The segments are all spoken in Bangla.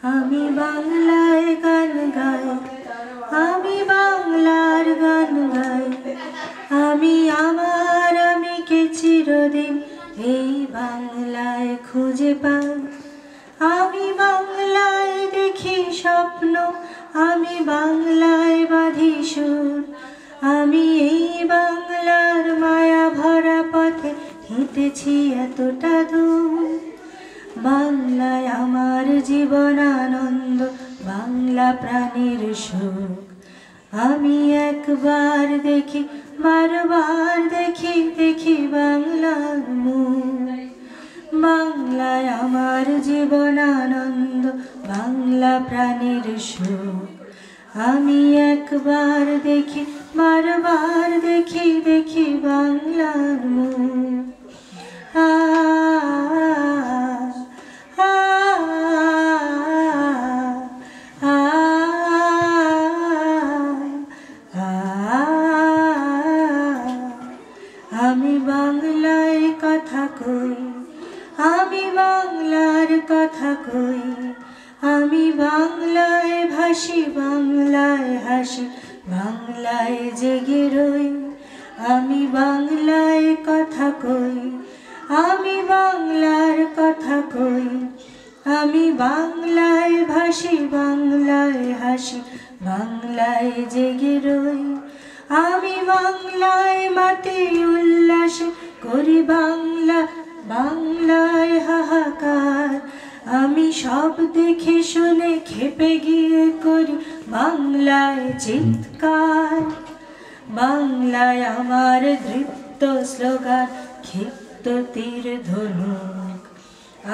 আমি বাংলায় গান গাই, আমি বাংলার গান গাই। আমি আমার আমিকে চিরদিন এই বাংলায় খুঁজে পাই। আমি বাংলায় দেখি স্বপ্ন, আমি বাংলায় বাঁধি সুর। আমি এই বাংলার মায়া ভরা পথে হেঁটেছি এতটা দূর। বাংলায় আমার জীবন আনন্দ, বাংলা প্রাণের সুখ। আমি একবার দেখি, বারবার দেখি, দেখি বাংলার মুখ। বাংলায় আমার জীবন আনন্দ, বাংলা প্রাণের সুখ। আমি একবার দেখি, বারবার দেখি, দেখি বাংলার মুখ। আমি বাংলায় কথা কই, আমি বাংলার কথা কই। আমি বাংলায় ভাসি, বাংলায় হাসি, বাংলায় জেগে রই। আমি বাংলায় কথা কই, আমি বাংলার কথা কই। আমি বাংলায় ভাসি, বাংলায় হাসি, বাংলায় জেগে রই। আমি বাংলায় মাটি উল্লাসে করি, বাংলা বাংলায় হাহাকার। আমি সব দেখে শুনে খেপে গিয়ে করি বাংলায় চিৎকার। বাংলায় আমার দৃপ্ত স্লোগান, ক্ষিপ্ত তীর ধনুক।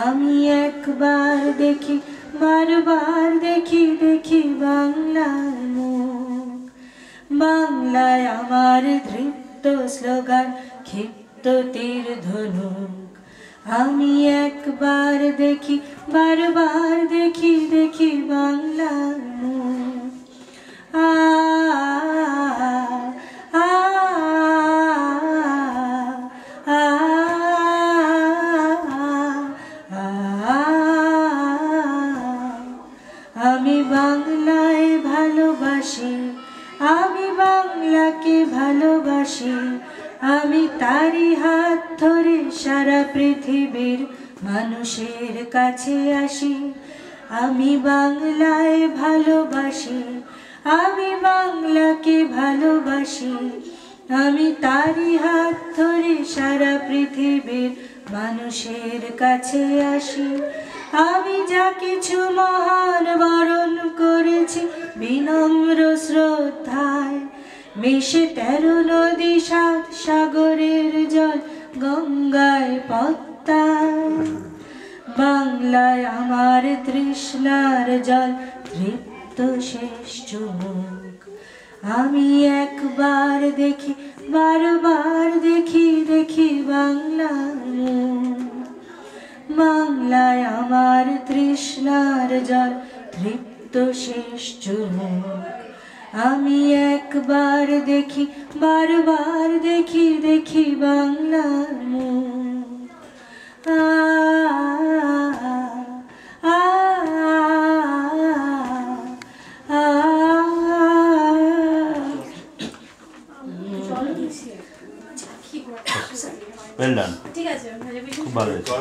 আমি একবার দেখি, বারবার দেখি, দেখি বাংলার মুখ। বাংলায় আমার দৃপ্ত স্লোগান, ক্ষিপ্ত তীর ধনুক। আমি একবার দেখি, বারবার দেখি, দেখি বাংলার মুখ। আমি বাংলায় ভালোবাসি, আমি বাংলাকে ভালোবাসি। আমি তারই হাত ধরে সারা পৃথিবীর মানুষের কাছে আসি। আমি বাংলায় ভালোবাসি, আমি বাংলাকে ভালোবাসি। আমি তারই হাত ধরে সারা পৃথিবীর মানুষের কাছে আসি। আমি যা কিছু মহান বরণ করেছি বিনম্র শ্রদ্ধায়। মিশে 13 নদী 7 সাগরের জল গঙ্গায় পদ্মায়। বাংলায় আমার তৃষ্ণার জল, তৃপ্ত শেষ চুমুক। আমি একবার দেখি, বারবার দেখি, দেখি বাংলার মুখ। বাংলায় আমার তৃষ্ণার জল, তৃপ্ত শেষ চুমুক। আমি একবার দেখি, বারবার দেখি, দেখি বাংলার মুখ। Well done. খুব ভালো হয়েছে।